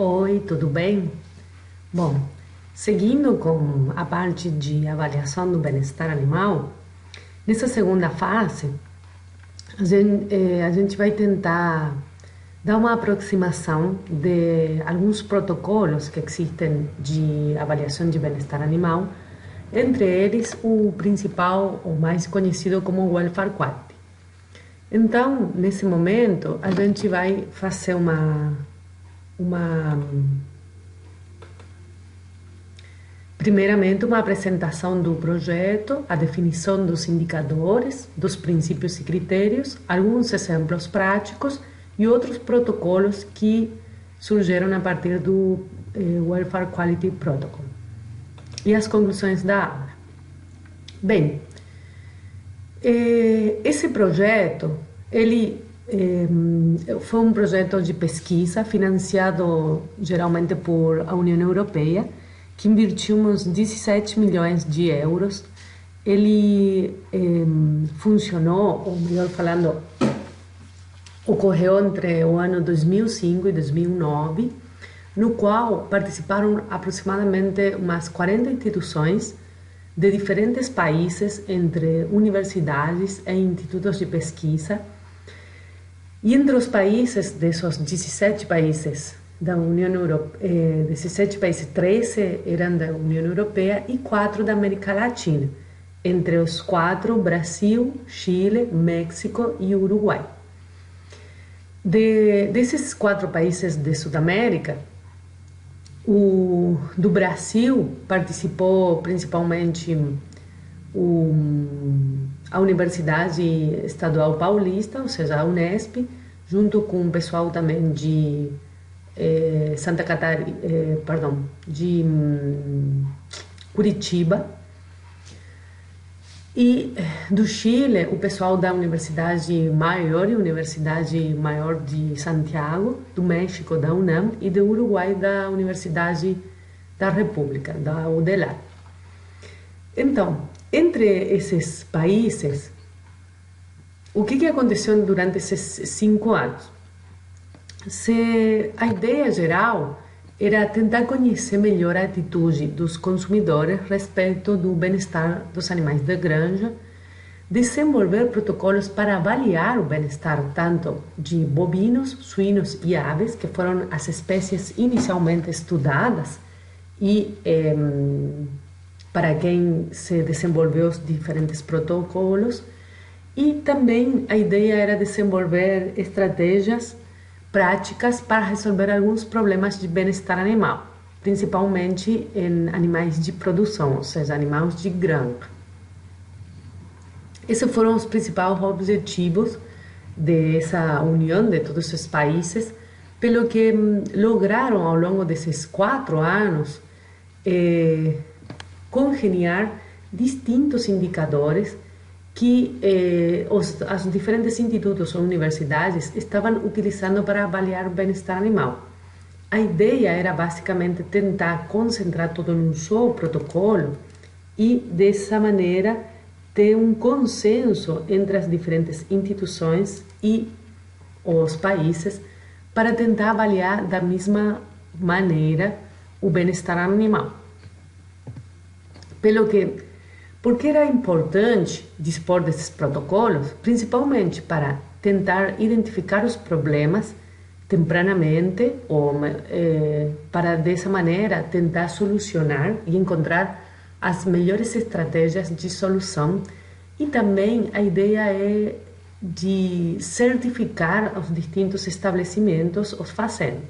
Oi, tudo bem? Bom, seguindo com a parte de avaliação do bem-estar animal, nessa segunda fase, a gente vai tentar dar uma aproximação de alguns protocolos que existem de avaliação de bem-estar animal, entre eles o principal, o mais conhecido como Welfare Quality. Então, nesse momento, a gente vai fazer uma primeiramente, uma apresentação do projeto, a definição dos indicadores, dos princípios e critérios, alguns exemplos práticos e outros protocolos que surgiram a partir do Welfare Quality Protocol. E as conclusões da aula. Bem, esse projeto, ele foi um projeto de pesquisa financiado geralmente por a União Europeia, que investiu uns 17 milhões de euros. Ele funcionou, ou melhor falando, ocorreu entre o ano 2005 e 2009, no qual participaram aproximadamente umas 40 instituições de diferentes países, entre universidades e institutos de pesquisa. E entre os países, desses 17 países da União Europeia, 17 países, 13 eram da União Europeia e 4 da América Latina. Entre os 4, Brasil, Chile, México e Uruguai. Desses 4 países de Sudamérica, do Brasil participou principalmente a Universidade Estadual Paulista, ou seja, a Unesp, junto com o pessoal também de Santa Catarina, de Curitiba. E do Chile, o pessoal da Universidade Maior de Santiago, do México, da UNAM, e do Uruguai, da Universidade da República, da UDELAR. Então, entre esses países, o que aconteceu durante esses 5 anos? A ideia geral era tentar conhecer melhor a atitude dos consumidores respeito do bem-estar dos animais de granja, desenvolver protocolos para avaliar o bem-estar tanto de bovinos, suínos e aves, que foram as espécies inicialmente estudadas, e para quem se desenvolveu os diferentes protocolos. E também a ideia era desenvolver estratégias práticas para resolver alguns problemas de bem-estar animal, principalmente em animais de produção, ou seja, animais de granja. Esses foram os principais objetivos dessa união de todos esses países, pelo que lograram ao longo desses 4 anos congeniar distintos indicadores que os diferentes institutos ou universidades estavam utilizando para avaliar o bem-estar animal. A ideia era basicamente tentar concentrar tudo num só protocolo e, dessa maneira, ter um consenso entre as diferentes instituições e os países para tentar avaliar da mesma maneira o bem-estar animal. Porque era importante dispor desses protocolos, principalmente para tentar identificar os problemas tempranamente, ou para dessa maneira tentar solucionar e encontrar as melhores estratégias de solução. E também a ideia é de certificar os distintos estabelecimentos, os fazendas.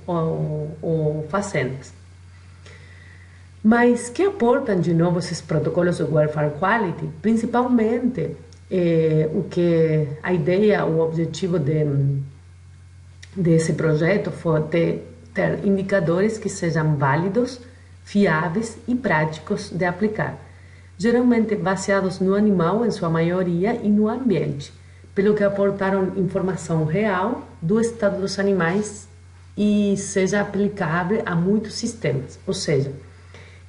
Mas que aportam de novo esses protocolos de Welfare Quality? Principalmente a ideia, o objetivo desse projeto foi ter indicadores que sejam válidos, fiáveis e práticos de aplicar, geralmente baseados no animal em sua maioria e no ambiente, pelo que aportaram informação real do estado dos animais e seja aplicável a muitos sistemas, ou seja,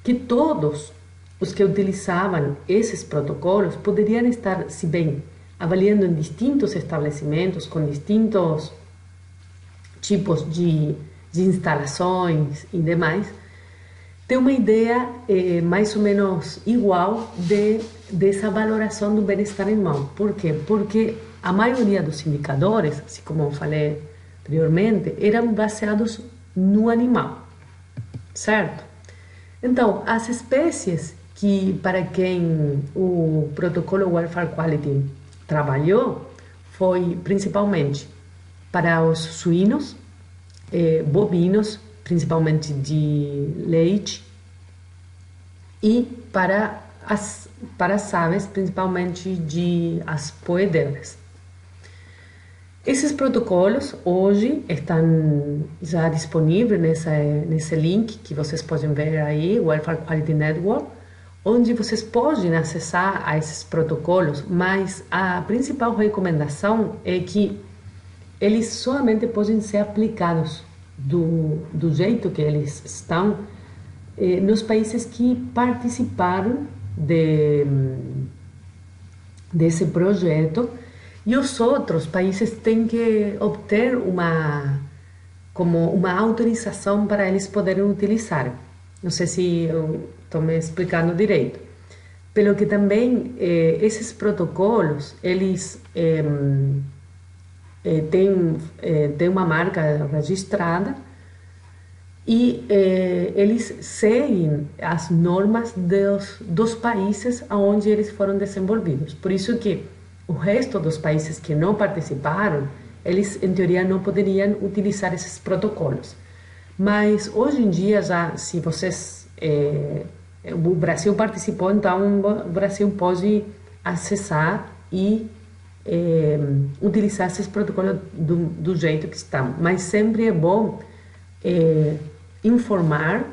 que todos os que utilizavam esses protocolos poderiam estar, se bem, avaliando em distintos estabelecimentos, com distintos tipos de de instalações e demais, tem uma ideia mais ou menos igual dessa valoração do bem-estar animal. Por quê? Porque a maioria dos indicadores, assim como eu falei anteriormente, eram baseados no animal, certo? Então, as espécies que para quem o protocolo Welfare Quality trabalhou foi principalmente para os suínos, bovinos, principalmente de leite, e para as aves, principalmente de as poedeiras. Esses protocolos hoje estão já disponíveis nesse link que vocês podem ver aí, Welfare Quality Network, onde vocês podem acessar a esses protocolos, mas a principal recomendação é que eles somente podem ser aplicados do jeito que eles estão nos países que participaram desse projeto, e os outros países têm que obter uma autorização para eles poderem utilizar. Não sei se eu estou me explicando direito. Pelo que também esses protocolos, eles têm uma marca registrada e eles seguem as normas dos países onde eles foram desenvolvidos. Por isso que o resto dos países que não participaram, eles em teoria não poderiam utilizar esses protocolos. Mas hoje em dia já, se vocês o Brasil participou, então o Brasil pode acessar e utilizar esses protocolos do jeito que estão. Mas sempre é bom informar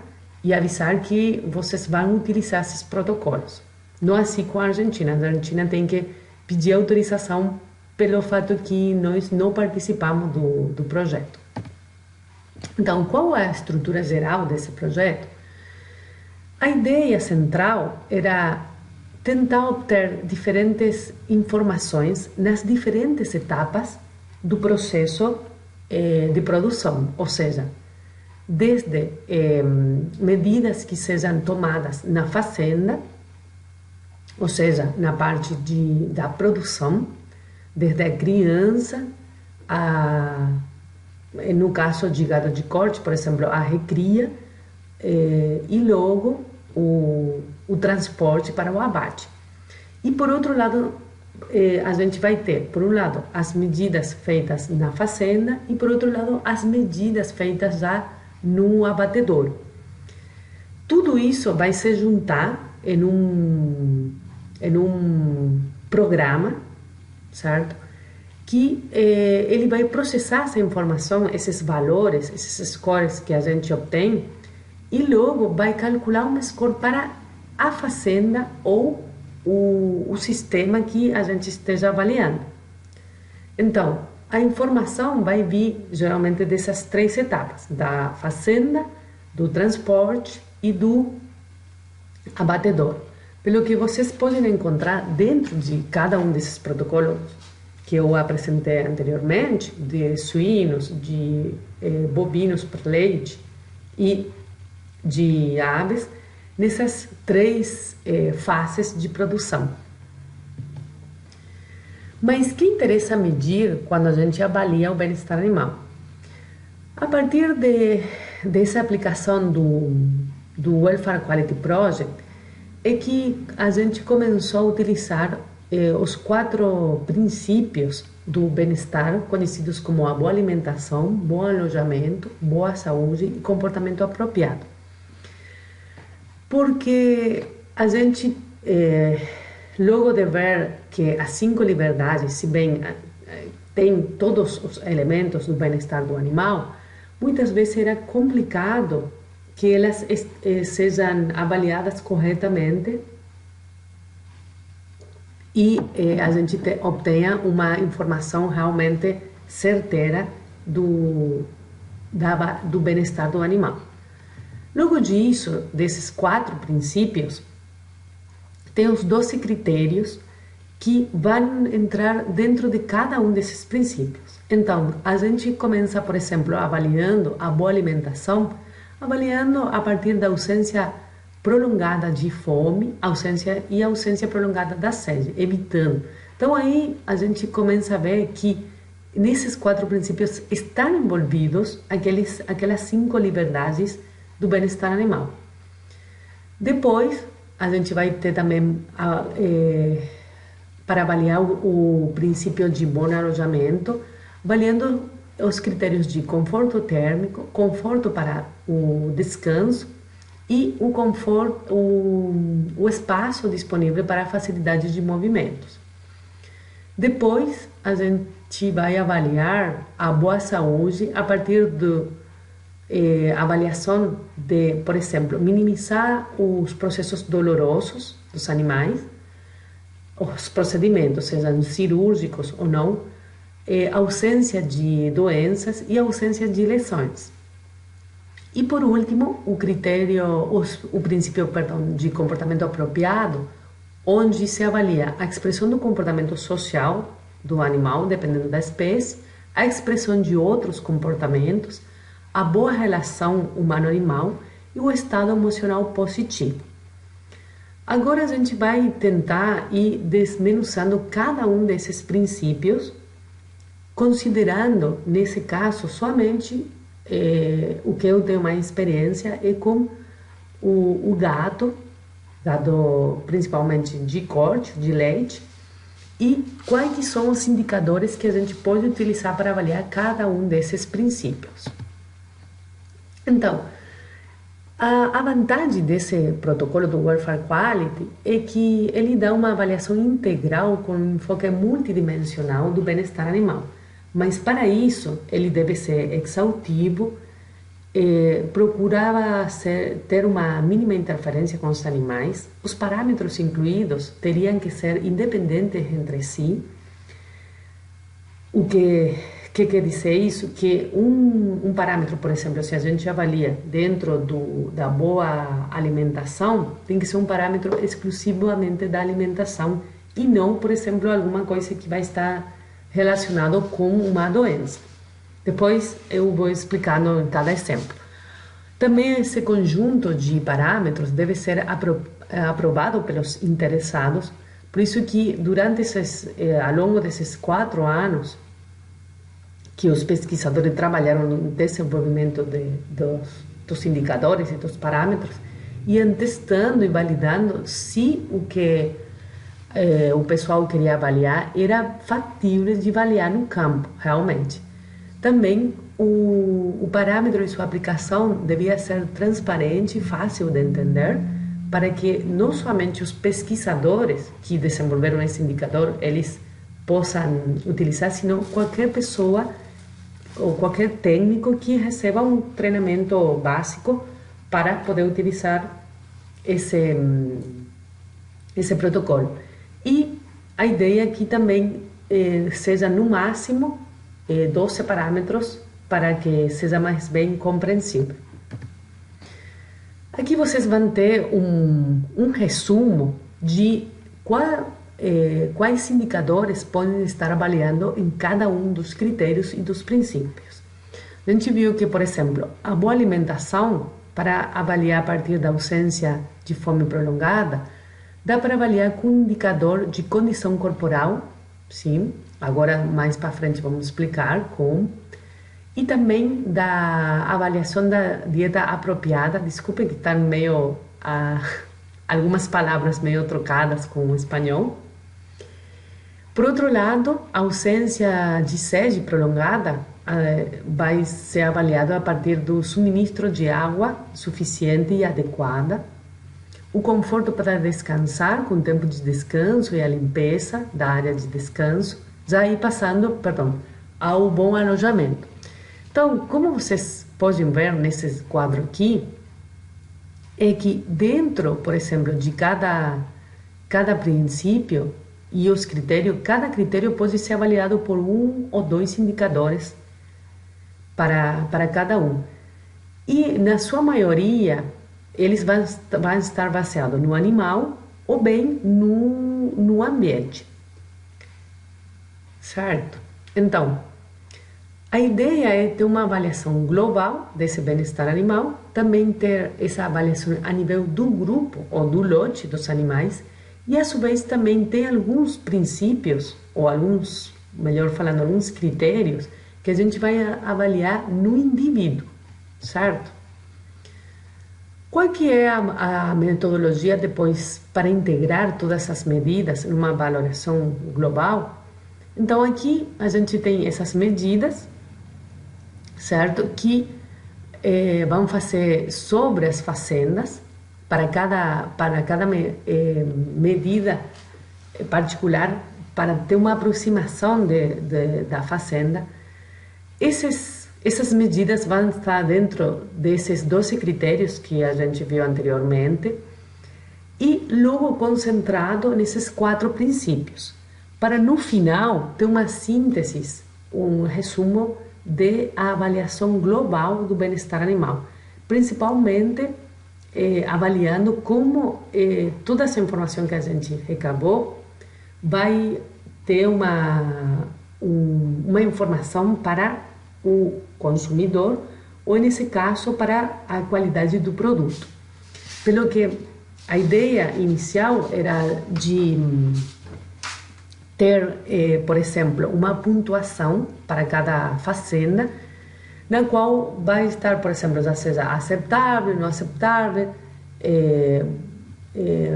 e avisar que vocês vão utilizar esses protocolos. Não assim com a Argentina. A Argentina tem que pedir autorização pelo fato que nós não participamos do projeto. Então, qual é a estrutura geral desse projeto? A ideia central era tentar obter diferentes informações nas diferentes etapas do processo de produção, ou seja, desde medidas que sejam tomadas na fazenda, ou seja, na parte da produção, desde a criança, no caso de gado de corte, por exemplo, a recria, e logo o transporte para o abate. E por outro lado, a gente vai ter, por um lado, as medidas feitas na fazenda e por outro lado, as medidas feitas já no abatedouro. Tudo isso vai se juntar em um programa, certo? Que ele vai processar essa informação, esses valores, esses scores que a gente obtém, e logo vai calcular um score para a fazenda ou o sistema que a gente esteja avaliando. Então, a informação vai vir geralmente dessas três etapas, da fazenda, do transporte e do abatedouro. Pelo que vocês podem encontrar dentro de cada um desses protocolos que eu apresentei anteriormente, de suínos, de bovinos para leite e de aves, nessas três fases de produção. Mas o que interessa medir quando a gente avalia o bem-estar animal? A partir dessa aplicação do Welfare Quality Project, é que a gente começou a utilizar os 4 princípios do bem-estar, conhecidos como a boa alimentação, bom alojamento, boa saúde e comportamento apropriado. Porque a gente, logo de ver que as 5 liberdades, se bem tem todos os elementos do bem-estar do animal, muitas vezes era complicado que elas sejam avaliadas corretamente e a gente obtenha uma informação realmente certeira do bem-estar do animal. Logo desses 4 princípios, tem os 12 critérios que vão entrar dentro de cada um desses princípios. Então, a gente começa, por exemplo, avaliando a boa alimentação, avaliando a partir da ausência prolongada de fome, ausência prolongada da sede, evitando. Então, aí a gente começa a ver que nesses 4 princípios estão envolvidos aquelas 5 liberdades do bem-estar animal. Depois, a gente vai ter também para avaliar o princípio de bom alojamento, avaliando os critérios de conforto térmico, conforto para o descanso e o conforto, o espaço disponível para a facilidade de movimentos. Depois, a gente vai avaliar a boa saúde a partir da avaliação de, por exemplo, minimizar os processos dolorosos dos animais, os procedimentos, sejam cirúrgicos ou não, ausência de doenças e ausência de lesões. E por último, o princípio de comportamento apropriado, onde se avalia a expressão do comportamento social do animal, dependendo da espécie, a expressão de outros comportamentos, a boa relação humano-animal e o estado emocional positivo. Agora a gente vai tentar ir desmenuzando cada um desses princípios, considerando, nesse caso, somente o que eu tenho mais experiência é com o gado principalmente de corte, de leite, e quais que são os indicadores que a gente pode utilizar para avaliar cada um desses princípios. Então, a vantagem desse protocolo do Welfare Quality é que ele dá uma avaliação integral com um enfoque multidimensional do bem-estar animal. Mas para isso, ele deve ser exaustivo, procurava ter uma mínima interferência com os animais, os parâmetros incluídos teriam que ser independentes entre si. O que quer dizer isso? Que um parâmetro, por exemplo, se a gente avalia dentro da boa alimentação, tem que ser um parâmetro exclusivamente da alimentação e não, por exemplo, alguma coisa que vai estar relacionado com uma doença. Depois eu vou explicando cada exemplo. Também esse conjunto de parâmetros deve ser aprovado pelos interessados, por isso que durante ao longo desses 4 anos que os pesquisadores trabalharam no desenvolvimento dos indicadores e dos parâmetros, iam testando e validando se o que o pessoal queria avaliar era factível de avaliar no campo, realmente. Também o parâmetro e sua aplicação devia ser transparente e fácil de entender, para que não somente os pesquisadores que desenvolveram esse indicador eles possam utilizar, sino qualquer pessoa ou qualquer técnico que receba um treinamento básico para poder utilizar esse protocolo. E a ideia é que também seja no máximo 12 parâmetros para que seja mais bem compreensível. Aqui vocês vão ter um resumo de quais indicadores podem estar avaliando em cada um dos critérios e dos princípios. A gente viu que, por exemplo, a boa alimentação, para avaliar a partir da ausência de fome prolongada, dá para avaliar com um indicador de condição corporal, sim, agora mais para frente vamos explicar como, e também da avaliação da dieta apropriada. Desculpem que estão meio algumas palavras meio trocadas com o espanhol. Por outro lado, a ausência de sede prolongada vai ser avaliada a partir do suministro de água suficiente e adequada, o conforto para descansar, com tempo de descanso e a limpeza da área de descanso, já aí passando, ao bom alojamento. Então, como vocês podem ver nesse quadro aqui, é que dentro, por exemplo, de cada princípio e os critérios, cada critério pode ser avaliado por 1 ou 2 indicadores para cada um. E, na sua maioria, eles vão estar baseados no animal ou bem no ambiente. certo? Então, a ideia é ter uma avaliação global desse bem-estar animal, também ter essa avaliação a nível do grupo ou do lote dos animais, e a sua vez também tem alguns princípios, ou alguns, melhor falando, alguns critérios que a gente vai avaliar no indivíduo, certo? Qual que é a metodologia depois para integrar todas essas medidas numa valoração global? Então aqui a gente tem essas medidas, certo? Que vão fazer sobre as fazendas para cada medida particular, para ter uma aproximação da fazenda. Essas medidas vão estar dentro desses 12 critérios que a gente viu anteriormente e logo concentrado nesses 4 princípios, para no final ter uma síntese, um resumo de avaliação global do bem-estar animal, principalmente avaliando como toda essa informação que a gente recabou vai ter uma informação para o consumidor, ou nesse caso para a qualidade do produto. Pelo que a ideia inicial era de ter, por exemplo, uma pontuação para cada fazenda, na qual vai estar, por exemplo, já seja aceitável, não aceitável,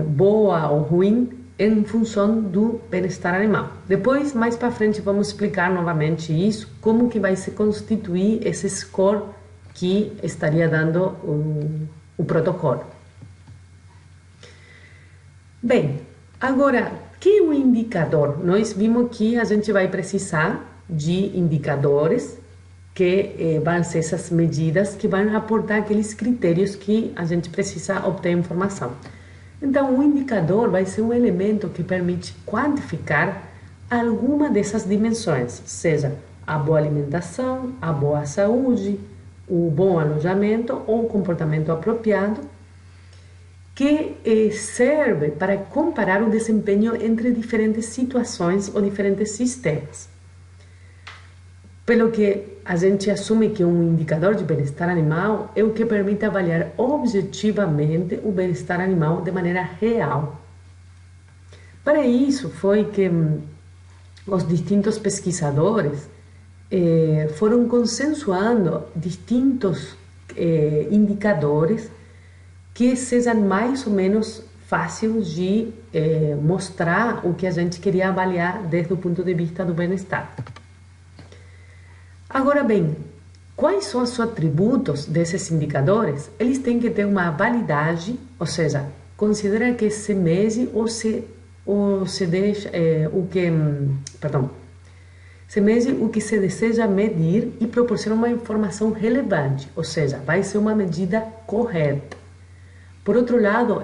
boa ou ruim, em função do bem-estar animal. Depois, mais para frente, vamos explicar novamente isso, como que vai se constituir esse score que estaria dando o protocolo. Bem, agora, que é o indicador? Nós vimos que a gente vai precisar de indicadores, que vão ser essas medidas que vão aportar aqueles critérios que a gente precisa obter informação. Então, o indicador vai ser um elemento que permite quantificar alguma dessas dimensões, seja a boa alimentação, a boa saúde, o bom alojamento ou o comportamento apropriado, que serve para comparar o desempenho entre diferentes situações ou diferentes sistemas. Pelo que a gente assume que um indicador de bem-estar animal é o que permite avaliar objetivamente o bem-estar animal de maneira real. Para isso foi que os distintos pesquisadores foram consensuando distintos indicadores que sejam mais ou menos fáceis de mostrar o que a gente queria avaliar desde o ponto de vista do bem-estar. Agora bem, quais são os atributos desses indicadores? Eles têm que ter uma validade, ou seja, considera que se mede ou se deixa se mede o que se deseja medir e proporciona uma informação relevante, ou seja, vai ser uma medida correta. Por outro lado,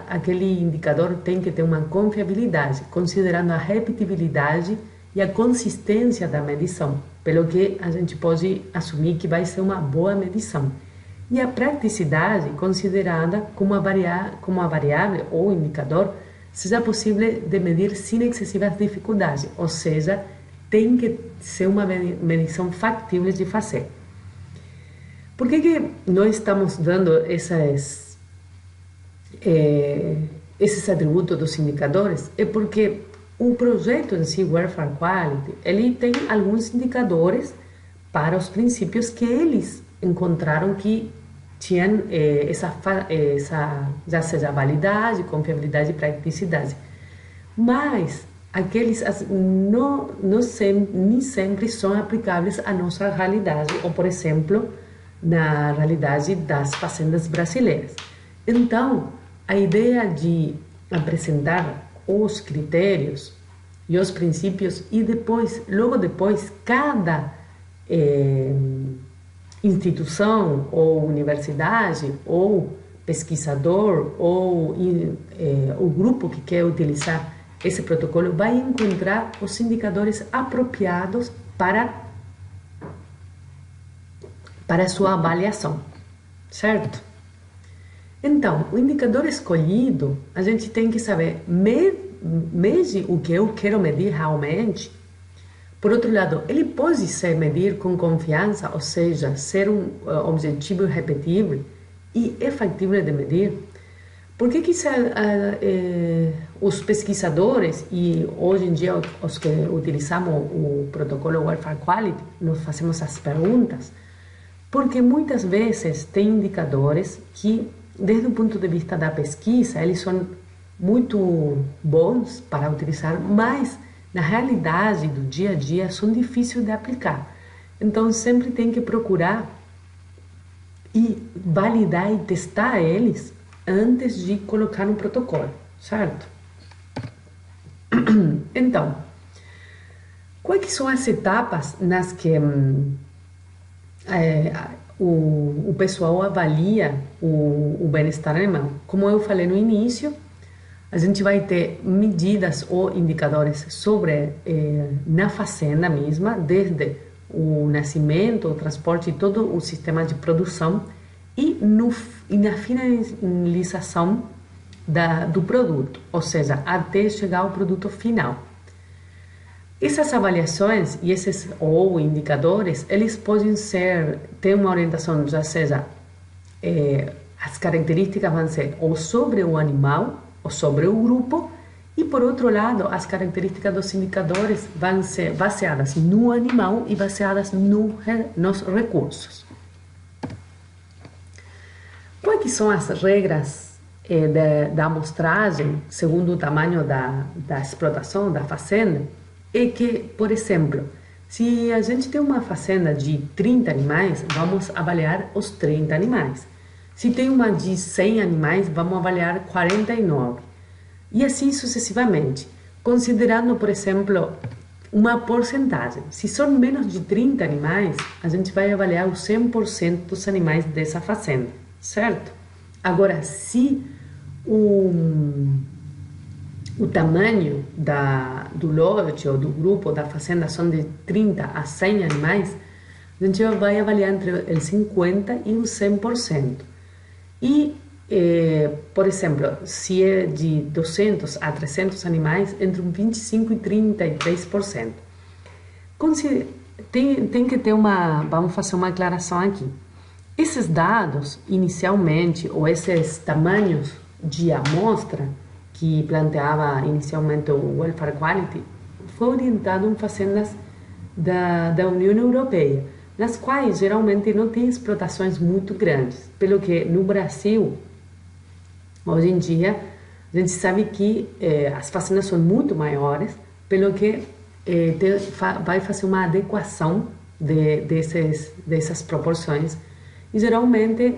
aquele indicador tem que ter uma confiabilidade, considerando a repetibilidade e a consistência da medição, pelo que a gente pode assumir que vai ser uma boa medição. E a praticidade, considerada como a variável ou indicador, seja possível de medir sem excessivas dificuldades, ou seja, tem que ser uma medição factível de fazer. Por que nós estamos dando esses atributos dos indicadores? É porque o projeto em si, Welfare Quality, ele tem alguns indicadores para os princípios que eles encontraram que tinham já seja validade, confiabilidade e praticidade. Mas aqueles nem sempre são aplicáveis à nossa realidade, ou, por exemplo, na realidade das fazendas brasileiras. Então, a ideia de apresentar os critérios e os princípios e logo depois, cada instituição ou universidade ou pesquisador ou o grupo que quer utilizar esse protocolo vai encontrar os indicadores apropriados para a sua avaliação, certo? Então, o indicador escolhido, a gente tem que saber, mede o que eu quero medir realmente, Por outro lado, ele pode se medir com confiança, ou seja, ser um objetivo repetível e é factível de medir. Por que os pesquisadores e hoje em dia os que utilizamos o protocolo Welfare Quality nos fazemos as perguntas? Porque muitas vezes tem indicadores que, desde o ponto de vista da pesquisa, eles são muito bons para utilizar, mas na realidade do dia a dia são difíceis de aplicar. Então sempre tem que procurar e validar e testar eles antes de colocar no protocolo, certo? Então, quais são as etapas nas que o pessoal avalia o bem-estar animal? Como eu falei no início, a gente vai ter medidas ou indicadores sobre na fazenda mesma, desde o nascimento, o transporte e todo o sistema de produção e na finalização do produto, ou seja, até chegar ao produto final. Essas avaliações e esses ou indicadores, eles podem ter uma orientação, já seja, as características vão ser ou sobre o animal ou sobre o grupo, e por outro lado, as características dos indicadores vão ser baseadas no animal e baseadas nos recursos. Quais são as regras da amostragem, segundo o tamanho da explotação, da fazenda? É que, por exemplo, se a gente tem uma fazenda de 30 animais, vamos avaliar os 30 animais. Se tem uma de 100 animais, vamos avaliar 49. E assim sucessivamente, considerando, por exemplo, uma porcentagem. Se são menos de 30 animais, a gente vai avaliar os 100% dos animais dessa fazenda, certo? Agora, se o tamanho do lote ou do grupo da fazenda são de 30 a 100 animais, a gente vai avaliar entre o 50% e o 100%. E, por exemplo, se é de 200 a 300 animais, entre 25% e 33%. Tem que ter vamos fazer uma aclaração aqui. Esses dados, inicialmente, ou esses tamanhos de amostra que planteava inicialmente o Welfare Quality, foi orientado em fazendas da União Europeia, nas quais geralmente não tem explotações muito grandes, pelo que no Brasil, hoje em dia, a gente sabe que as fazendas são muito maiores, pelo que vai fazer uma adequação dessas proporções, e geralmente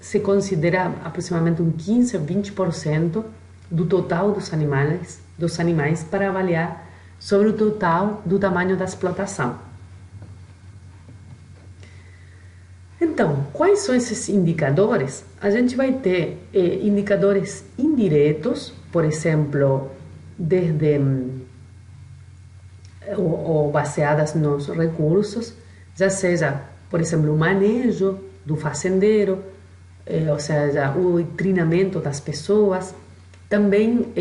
se considera aproximadamente 15 a 20% do total dos animais para avaliar sobre o total do tamanho da explotação. Então, quais são esses indicadores? A gente vai ter indicadores indiretos, por exemplo, desde ou baseadas nos recursos, já seja, por exemplo, o manejo do fazendeiro, ou seja, o treinamento das pessoas. Também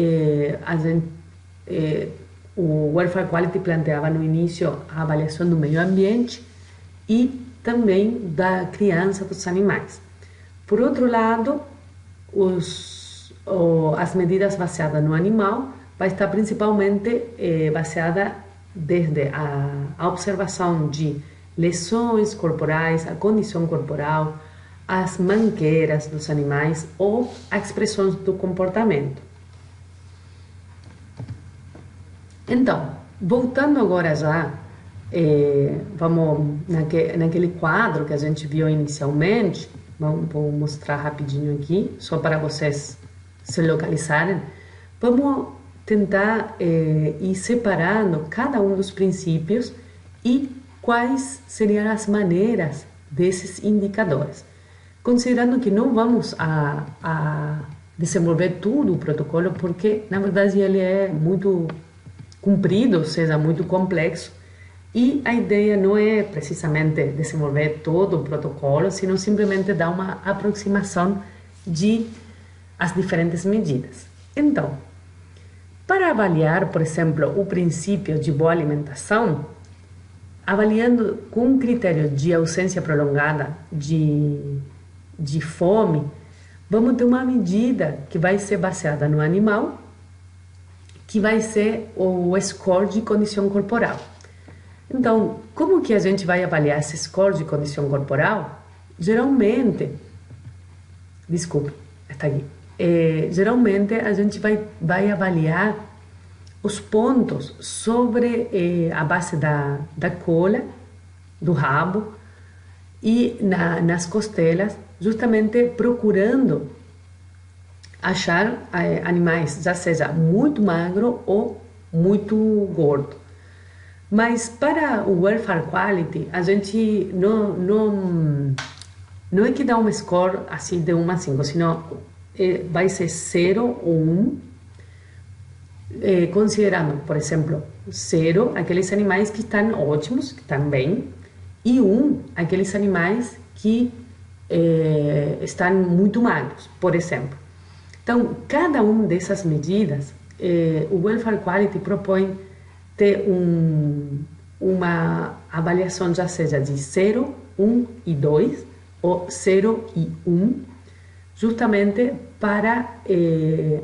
o Welfare Quality planteava no início a avaliação do meio ambiente e também da criança dos animais. Por outro lado, as medidas baseadas no animal vai estar principalmente baseada desde a observação de lesões corporais, a condição corporal, as manqueiras dos animais ou a expressão do comportamento. Então, voltando agora já, vamos naquele quadro que a gente viu inicialmente, vou mostrar rapidinho aqui, só para vocês se localizarem. Vamos tentar ir separando cada um dos princípios e quais seriam as maneiras desses indicadores. Considerando que não vamos a desenvolver tudo o protocolo, porque na verdade ele é muito comprido, ou seja, muito complexo, e a ideia não é precisamente desenvolver todo o protocolo, sino simplesmente dar uma aproximação de as diferentes medidas. Então, Para avaliar, por exemplo, o princípio de boa alimentação, avaliando com um critério de ausência prolongada de fome, vamos ter uma medida que vai ser baseada no animal, que vai ser o score de condição corporal. Então, como que a gente vai avaliar esse score de condição corporal? Geralmente, desculpe, está aqui. Geralmente a gente vai avaliar os pontos sobre a base da cola, do rabo e nas costelas, justamente procurando achar animais, já seja muito magro ou muito gordo. Mas para o welfare quality, a gente não é que dá um score assim de 1 a 5, senão vai ser 0 ou 1, considerando, por exemplo, 0 aqueles animais que estão ótimos, que estão bem, e 1 aqueles animais que estão muito magros, por exemplo. Então, cada uma dessas medidas, o Welfare Quality propõe ter uma avaliação já seja de 0, 1 e 2, ou 0 e 1, justamente para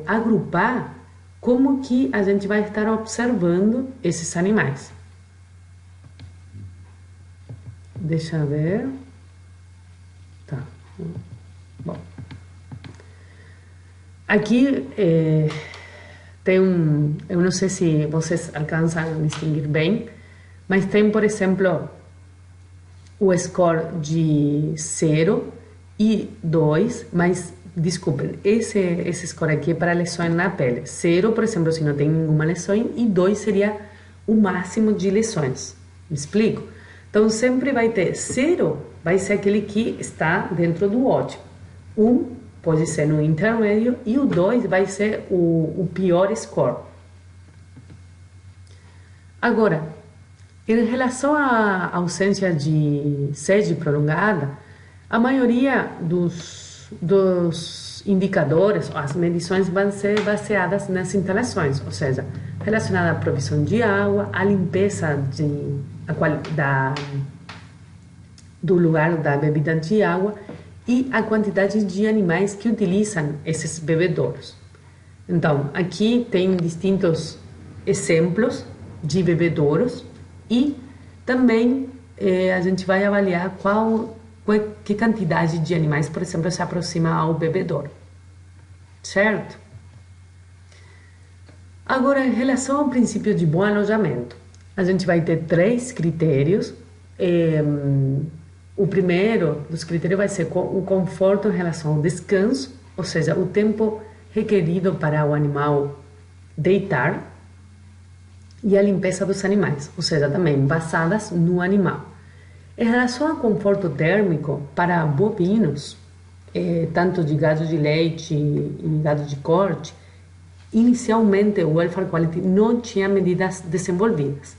agrupar como que a gente vai estar observando esses animais. Deixa eu ver. Tá. Bom. Aqui tem eu não sei se vocês alcançam a distinguir bem, mas tem, por exemplo, o score de 0 e 2, mas desculpem, esse score aqui é para lesões na pele. 0, por exemplo, se não tem nenhuma lesão, e 2 seria o máximo de lesões. Me explico? Então, sempre vai ter 0, vai ser aquele que está dentro do ótimo. 1 pode ser no intermédio e o 2 vai ser o pior score. Agora, em relação à ausência de sede prolongada, a maioria dos indicadores, as medições vão ser baseadas nas instalações, ou seja, relacionada à provisão de água, à limpeza do lugar da bebida de água e a quantidade de animais que utilizam esses bebedouros. Então, aqui tem distintos exemplos de bebedouros e também a gente vai avaliar que quantidade de animais, por exemplo, se aproxima ao bebedouro, certo? Agora, em relação ao princípio de bom alojamento, a gente vai ter 3 critérios. O primeiro dos critérios vai ser o conforto em relação ao descanso, ou seja, o tempo requerido para o animal deitar, e a limpeza dos animais, ou seja, também basadas no animal. Em relação ao conforto térmico para bovinos, tanto de gado de leite e gado de corte, inicialmente o Welfare Quality não tinha medidas desenvolvidas.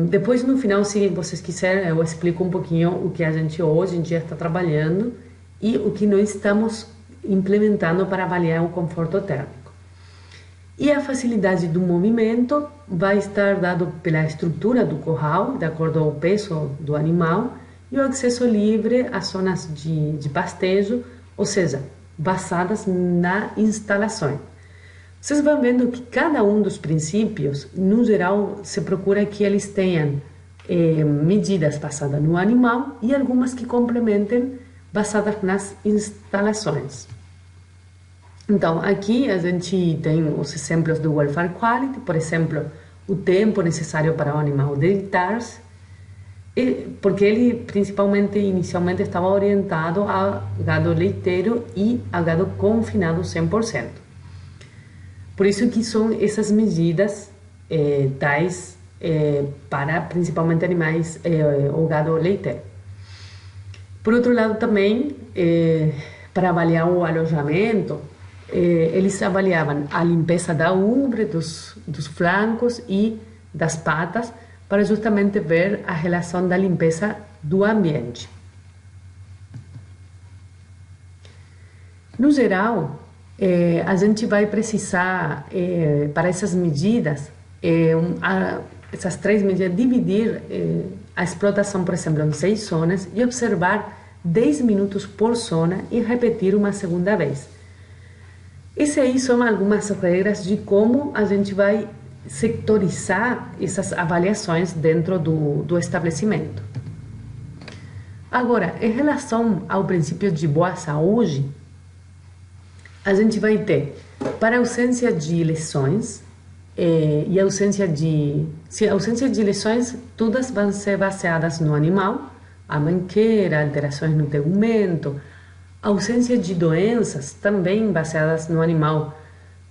Depois, no final, se vocês quiserem, eu explico um pouquinho o que a gente hoje em dia está trabalhando e o que nós estamos implementando para avaliar o conforto térmico. E a facilidade do movimento vai estar dado pela estrutura do curral, de acordo ao peso do animal, e o acesso livre às zonas de pastejo, ou seja, basadas na instalação. Vocês vão vendo que cada um dos princípios, no geral, se procura que eles tenham medidas basadas no animal e algumas que complementem basadas nas instalações. Então, aqui a gente tem os exemplos do Welfare Quality, por exemplo, o tempo necessário para o animal deitar-se, porque ele principalmente, inicialmente, estava orientado a gado leiteiro e a gado confinado 100%. Por isso que são essas medidas tais para principalmente animais ou gado leiteiro. Por outro lado, também, para avaliar o alojamento, eles avaliavam a limpeza da ubre, dos flancos e das patas, para justamente ver a relação da limpeza do ambiente. No geral, A gente vai precisar, para essas medidas, essas três medidas, dividir a explotação, por exemplo, em 6 zonas e observar 10 minutos por zona e repetir uma segunda vez. Essas aí são algumas regras de como a gente vai sectorizar essas avaliações dentro do estabelecimento. Agora, em relação ao princípio de boa saúde, a gente vai ter, para ausência de lesões e ausência de... Se ausência de lesões, todas vão ser baseadas no animal, a manqueira, alterações no tegumento, ausência de doenças, também baseadas no animal,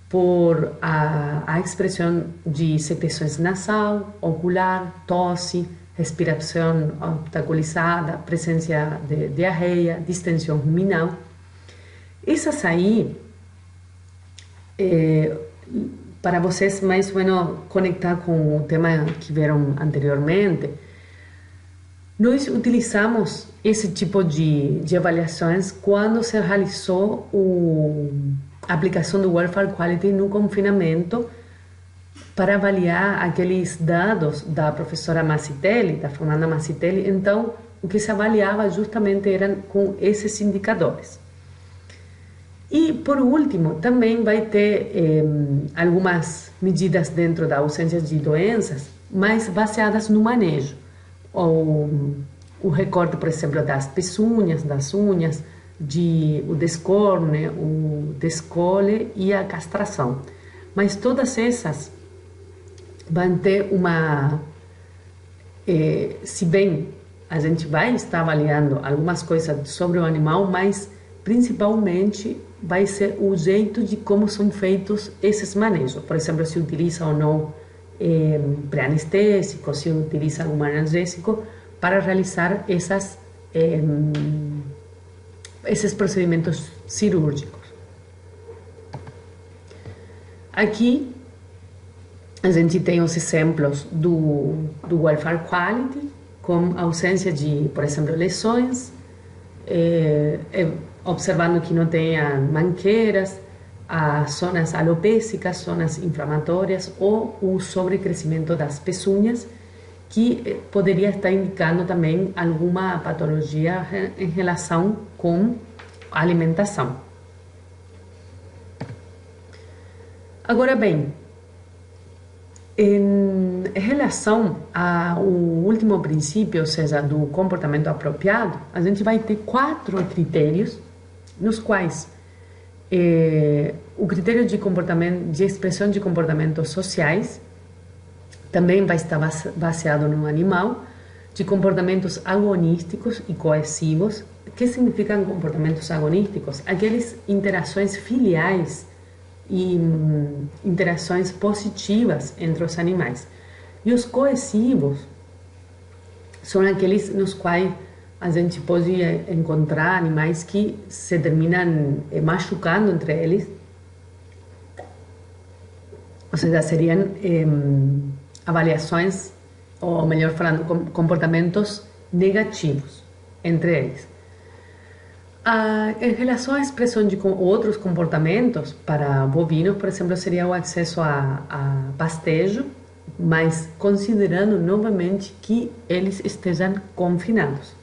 por a expressão de secreções nasal, ocular, tosse, respiração obstaculizada, presença de diarreia, distensão ruminal. Essas aí, para vocês mais ou menos conectar com o tema que viram anteriormente, nós utilizamos esse tipo de avaliações quando se realizou a aplicação do Welfare Quality no confinamento para avaliar aqueles dados da professora Massitelli, da Fernanda Massitelli. Então, o que se avaliava justamente eram com esses indicadores. E, por último, também vai ter algumas medidas dentro da ausência de doenças, mas baseadas no manejo. O recorte, por exemplo, das peçonhas, das unhas, o descorne, o descole e a castração. Mas todas essas vão ter se bem a gente vai estar avaliando algumas coisas sobre o animal, mas principalmente vai ser o jeito de como são feitos esses manejos. Por exemplo, se utiliza ou não pré-anestésico, se utiliza algum analgésico para realizar esses procedimentos cirúrgicos. Aqui a gente tem os exemplos do Welfare Quality, com ausência de, por exemplo, lesões, observando que não tenha manqueiras, as zonas alopécicas, zonas inflamatórias ou o sobrecrescimento das peçonhas, que poderia estar indicando também alguma patologia em relação com a alimentação. Agora bem, em relação ao último princípio, ou seja, do comportamento apropriado, a gente vai ter 4 critérios, nos quais o critério de comportamento, de expressão de comportamentos sociais, também vai estar baseado no animal, de comportamentos agonísticos e coesivos. O que significam comportamentos agonísticos? Aquelas interações filiais e interações positivas entre os animais. E os coesivos são aqueles nos quais a gente pode encontrar animais que se terminam machucando entre eles, ou seja, seriam avaliações, ou melhor falando, comportamentos negativos entre eles. Em relação à expressão de outros comportamentos, para bovinos, por exemplo, seria o acesso a pastejo, mas considerando novamente que eles estejam confinados.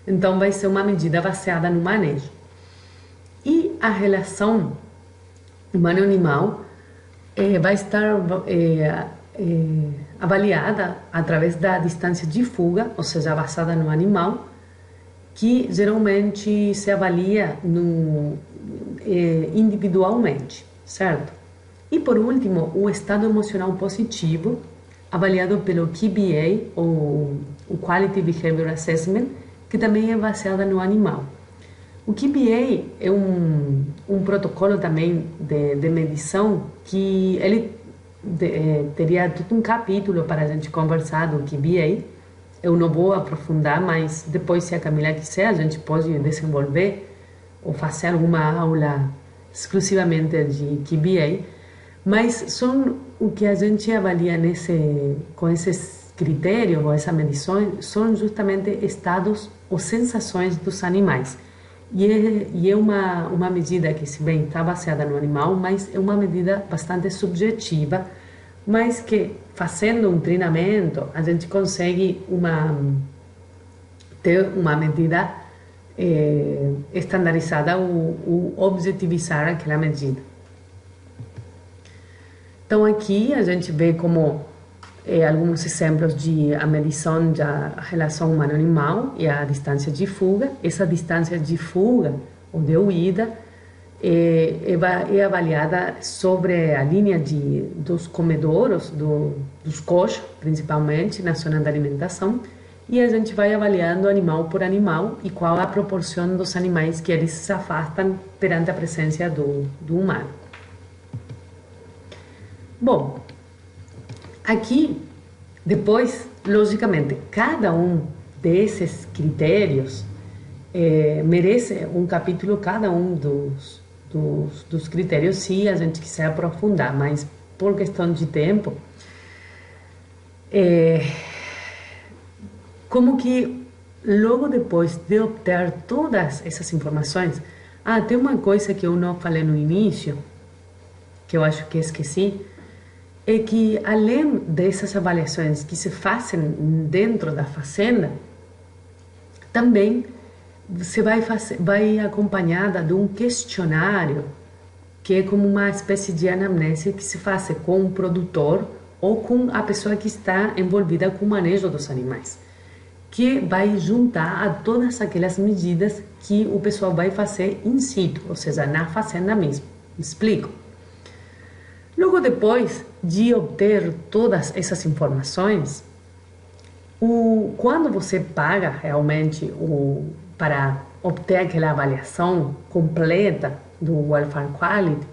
Então, vai ser uma medida baseada no manejo. E a relação humano-animal vai estar avaliada através da distância de fuga, ou seja, basada no animal, que geralmente se avalia individualmente, certo? E por último, o estado emocional positivo, avaliado pelo QBA, ou o Quality Behavior Assessment, que também é baseado no animal. O QBA é um protocolo também de medição que ele teria todo um capítulo para a gente conversar do QBA. Eu não vou aprofundar, mas depois, se a Camila quiser, a gente pode desenvolver ou fazer alguma aula exclusivamente de QBA. Mas são o que a gente avalia com esses critérios, ou essa medição, são justamente estados ou sensações dos animais. E é uma medida que, se bem está baseada no animal, mas é uma medida bastante subjetiva, mas que, fazendo um treinamento, a gente consegue ter uma medida estandarizada ou objetivizar aquela medida. Então aqui a gente vê como alguns exemplos de a medição da relação humano-animal e a distância de fuga. Essa distância de fuga ou de huida é avaliada sobre a linha dos comedouros, dos coxos, principalmente, na zona da alimentação, e a gente vai avaliando animal por animal e qual a proporção dos animais que eles se afastam perante a presença do humano. Bom, aqui, depois, logicamente, cada um desses critérios merece um capítulo, cada um dos critérios, se a gente quiser aprofundar, mas por questão de tempo, como que logo depois de obter todas essas informações, tem uma coisa que eu não falei no início, que eu acho que esqueci, é que além dessas avaliações que se fazem dentro da fazenda, também você vai acompanhada de um questionário que é como uma espécie de anamnese que se faz com o produtor ou com a pessoa que está envolvida com o manejo dos animais, que vai juntar a todas aquelas medidas que o pessoal vai fazer in situ, ou seja, na fazenda mesmo. Me explico? Logo depois de obter todas essas informações, quando você paga realmente para obter aquela avaliação completa do Welfare Quality,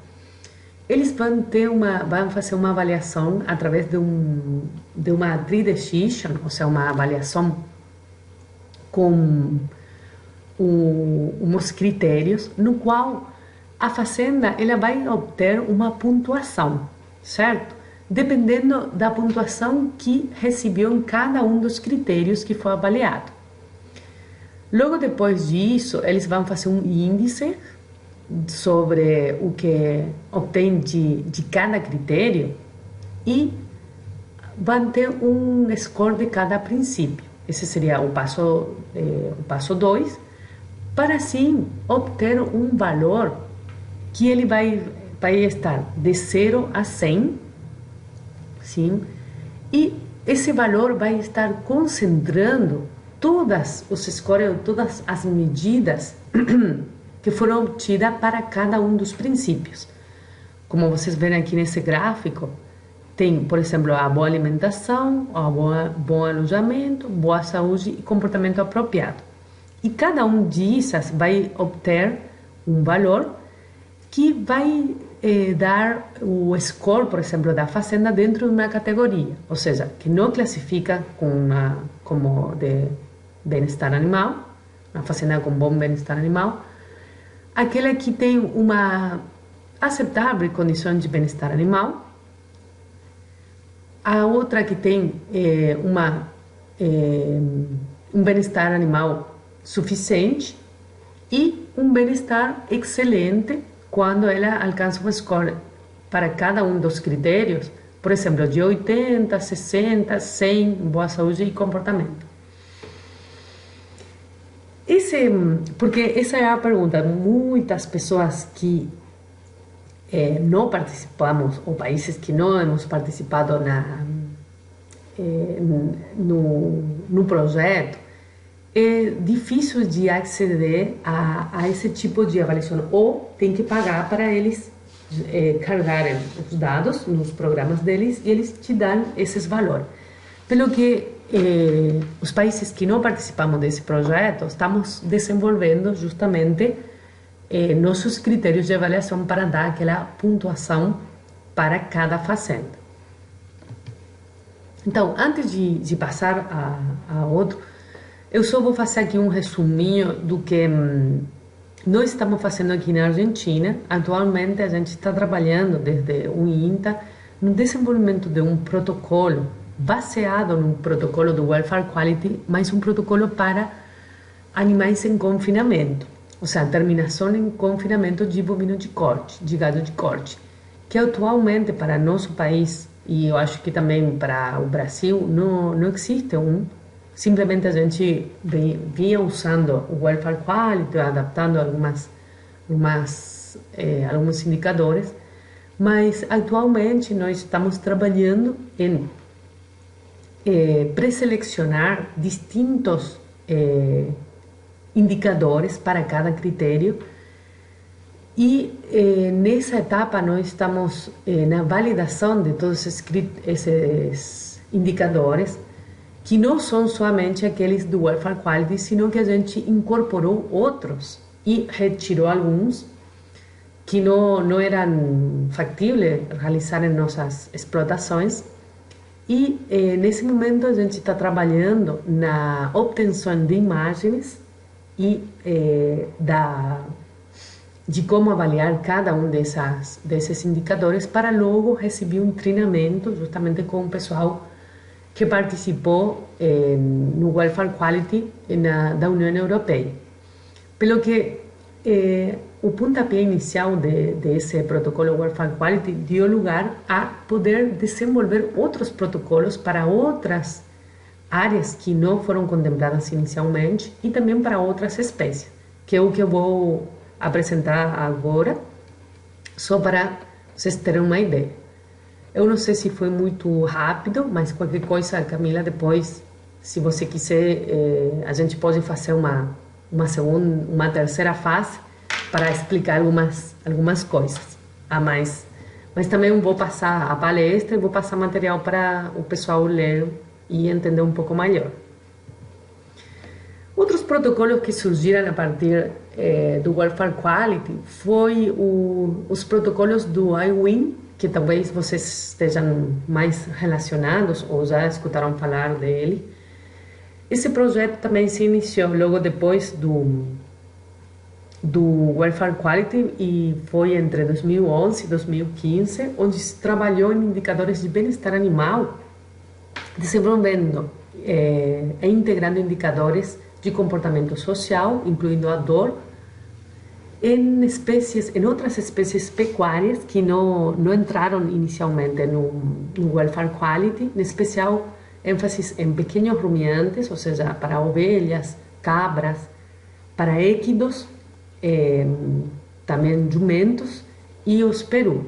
eles vão fazer uma avaliação através de uma tree decision, ou seja, uma avaliação com uns critérios, no qual a fazenda ela vai obter uma pontuação, certo? Dependendo da pontuação que recebeu em cada um dos critérios que foi avaliado. Logo depois disso, eles vão fazer um índice sobre o que obtém de cada critério e vão ter um score de cada princípio. Esse seria o passo 2, para assim obter um valor que ele vai estar de 0 a 100, sim? E esse valor vai estar concentrando todas os scores, todas as medidas que foram obtidas para cada um dos princípios. Como vocês veem aqui nesse gráfico, tem, por exemplo, a boa alimentação, bom alojamento, boa saúde e comportamento apropriado. E cada um dessas vai obter um valor que vai dar o score, por exemplo, da fazenda dentro de uma categoria, ou seja, que não classifica como de bem-estar animal, uma fazenda com bom bem-estar animal, aquela que tem uma aceitável condição de bem-estar animal, a outra que tem um bem-estar animal suficiente e um bem-estar excelente quando ela alcança um score para cada um dos critérios, por exemplo, de 80, 60, 100, boa saúde e comportamento. Porque essa é a pergunta. Muitas pessoas que não participamos, ou países que não hemos participado no projeto, é difícil de aceder a esse tipo de avaliação, ou tem que pagar para eles carregarem os dados nos programas deles e eles te dão esses valores. Pelo que os países que não participamos desse projeto estamos desenvolvendo justamente nossos critérios de avaliação para dar aquela pontuação para cada fazenda. Então, antes de passar a outro, eu só vou fazer aqui um resuminho do que nós estamos fazendo aqui na Argentina. Atualmente, a gente está trabalhando desde o INTA no desenvolvimento de um protocolo baseado no protocolo do Welfare Quality, mas um protocolo para animais em confinamento. ou seja, terminação em confinamento de bovino de corte, de gado de corte, que atualmente para nosso país, e eu acho que também para o Brasil, não existe um. Simplesmente a gente vinha usando o welfare quality, adaptando alguns indicadores, mas atualmente nós estamos trabalhando em pré-selecionar distintos indicadores para cada critério e nessa etapa nós estamos na validação de todos esses indicadores, que não são somente aqueles do welfare quality, sino que a gente incorporou outros e retirou alguns que não eram factíveis realizar em nossas explotações. E nesse momento a gente está trabalhando na obtenção de imagens e de como avaliar cada um desses indicadores para logo receber um treinamento justamente com o pessoal que participou no Welfare Quality da União Europeia. Pelo que o pontapé inicial desse protocolo Welfare Quality deu lugar a poder desenvolver outros protocolos para outras áreas que não foram contempladas inicialmente e também para outras espécies, que é o que eu vou apresentar agora, só para vocês terem uma ideia. Eu não sei se foi muito rápido, mas qualquer coisa, Camila, depois, se você quiser, a gente pode fazer uma terceira fase para explicar algumas coisas a mais. Mas também vou passar a palestra e vou passar material para o pessoal ler e entender um pouco melhor. Outros protocolos que surgiram a partir do Welfare Quality foi os protocolos do iWin, que talvez vocês estejam mais relacionados ou já escutaram falar dele. Esse projeto também se iniciou logo depois do Welfare Quality e foi entre 2011 e 2015, onde se trabalhou em indicadores de bem-estar animal, desenvolvendo e integrando indicadores de comportamento social, incluindo a dor, em outras espécies pecuárias que não entraram inicialmente no Welfare Quality, em especial ênfase em pequenos rumiantes, ou seja, para ovelhas, cabras, para equidos, também jumentos e os peru.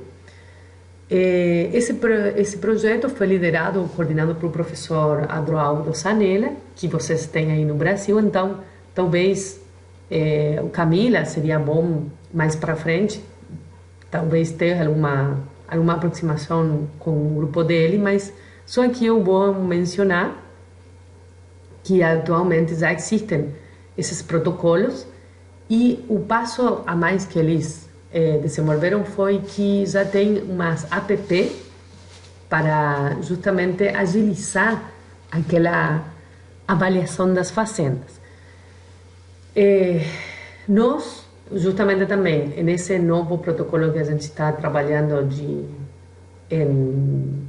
Esse projeto foi liderado, coordenado pelo professor Adroaldo Zanella, que vocês têm aí no Brasil, então talvez o Camila seria bom mais para frente, talvez ter alguma aproximação com o grupo dele, mas só aqui eu vou mencionar que atualmente já existem esses protocolos e o passo a mais que eles desenvolveram foi que já tem umas app para justamente agilizar aquela avaliação das fazendas. Nós, justamente também, nesse novo protocolo que a gente está trabalhando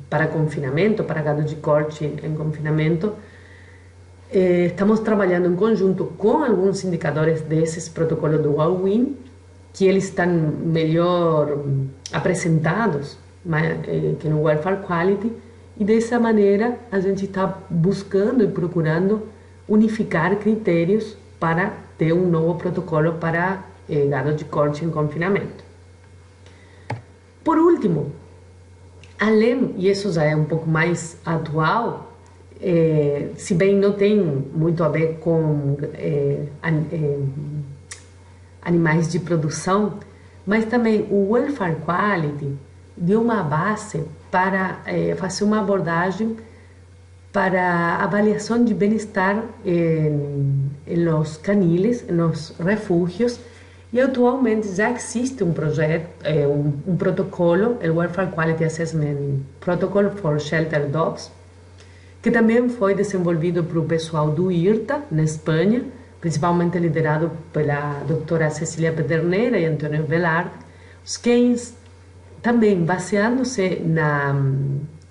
para confinamento, para gado de corte em confinamento, estamos trabalhando em conjunto com alguns indicadores desses protocolos do iWin, que eles estão melhor apresentados que no Welfare Quality, e dessa maneira a gente está buscando e procurando unificar critérios para ter um novo protocolo para gado de corte em confinamento. Por último, além, e isso já é um pouco mais atual, se bem não tem muito a ver com animais de produção, mas também o Welfare Quality deu uma base para fazer uma abordagem para avaliação de bem-estar nos caniles, nos refúgios, e atualmente já existe um projeto, um protocolo, o Welfare Quality Assessment Protocol for Shelter Dogs, que também foi desenvolvido pelo pessoal do IRTA, na Espanha, principalmente liderado pela doutora Cecília Pedernera e Antônio Velarde. Os cães, também baseando-se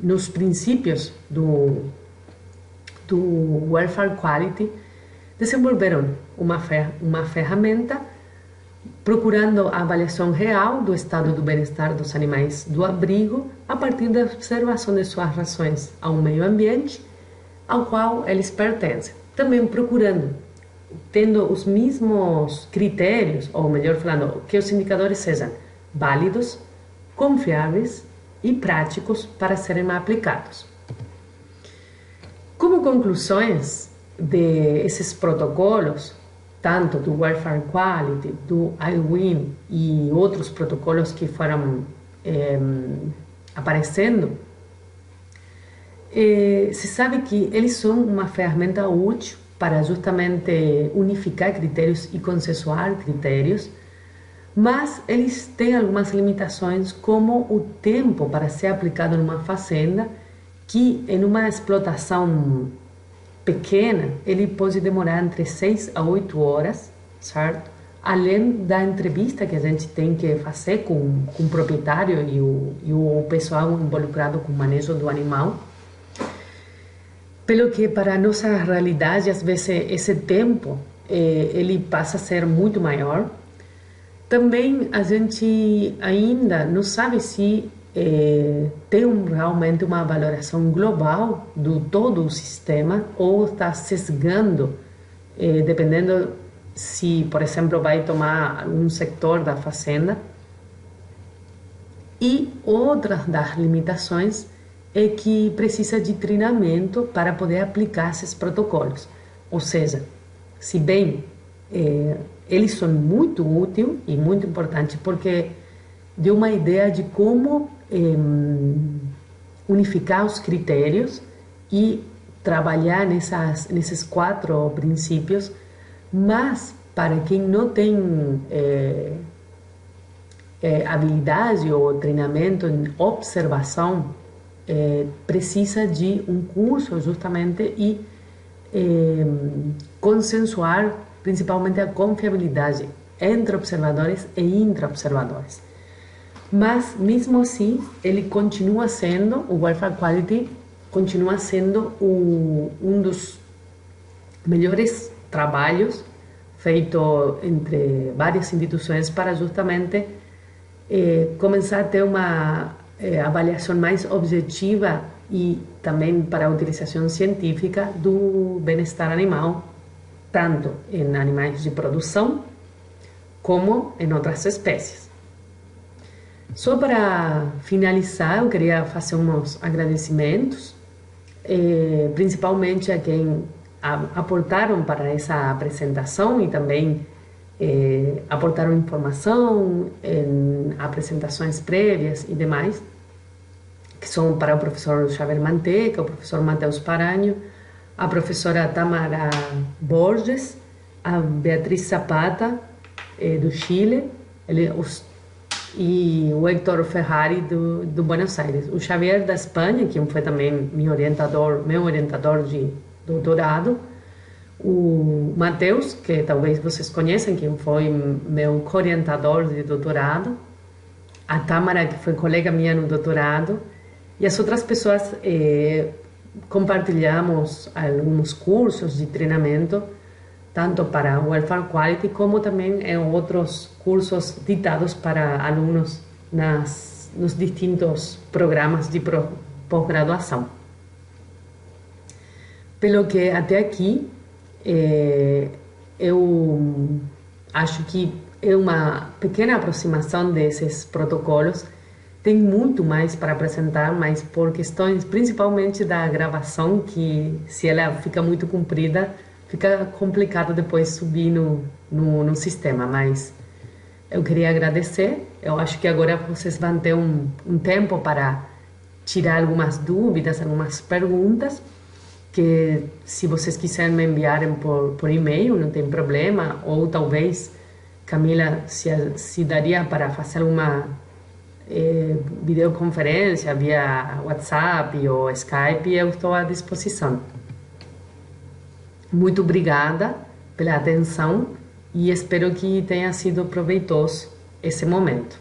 nos princípios do Welfare Quality, desenvolveram uma ferramenta procurando a avaliação real do estado do bem-estar dos animais do abrigo a partir da observação de suas reações ao meio ambiente ao qual eles pertencem. Também procurando, tendo os mesmos critérios, ou melhor falando, que os indicadores sejam válidos, confiáveis e práticos para serem aplicados. Como conclusões desses protocolos, tanto do Welfare Quality, do IWIN e outros protocolos que foram aparecendo, se sabe que eles são uma ferramenta útil para justamente unificar critérios e consensuar critérios, mas eles têm algumas limitações, como o tempo para ser aplicado numa fazenda, que em uma explotação pequena, ele pode demorar entre 6 a 8 horas, certo? Além da entrevista que a gente tem que fazer com o proprietário e o pessoal involucrado com o manejo do animal. Pelo que para a nossa realidade, às vezes, esse tempo ele passa a ser muito maior. Também a gente ainda não sabe se tem realmente uma valoração global do todo o sistema ou está sesgando, dependendo se, por exemplo, vai tomar um setor da fazenda. E outra das limitações é que precisa de treinamento para poder aplicar esses protocolos. Ou seja, se bem eles são muito úteis e muito importantes, porque deu uma ideia de como unificar os critérios e trabalhar nesses 4 princípios, mas para quem não tem habilidade ou treinamento em observação, precisa de um curso justamente e consensuar principalmente a confiabilidade entre observadores e intra-observadores. Mas mesmo assim, ele continua sendo, o Welfare Quality continua sendo um dos melhores trabalhos feito entre várias instituições para justamente começar a ter uma avaliação mais objetiva e também para a utilização científica do bem-estar animal, tanto em animais de produção como em outras espécies. Só para finalizar, eu queria fazer uns agradecimentos, principalmente a quem aportaram para essa apresentação e também aportaram informação em apresentações prévias e demais, que são para o professor Xavier Manteca, o professor Matheus Paranho, a professora Tamara Borges, a Beatriz Zapata, do Chile, e o Héctor Ferrari, do Buenos Aires. O Xavier da Espanha, que foi também meu orientador de doutorado. O Matheus, que talvez vocês conheçam, que foi meu co-orientador de doutorado. A Tamara, que foi colega minha no doutorado. E as outras pessoas compartilhamos alguns cursos de treinamento, tanto para Welfare Quality como também em outros cursos ditados para alunos nos distintos programas de pós-graduação. Pelo que até aqui, eu acho que é uma pequena aproximação desses protocolos. Tem muito mais para apresentar, mas por questões principalmente da gravação, que se ela fica muito comprida, fica complicado depois subir no sistema. Mas eu queria agradecer. Eu acho que agora vocês vão ter um tempo para tirar algumas dúvidas, algumas perguntas, que se vocês quiserem me enviarem por e-mail, não tem problema, ou talvez, Camila, se daria para fazer uma videoconferência via WhatsApp ou Skype, eu estou à disposição. Muito obrigada pela atenção e espero que tenha sido proveitoso esse momento.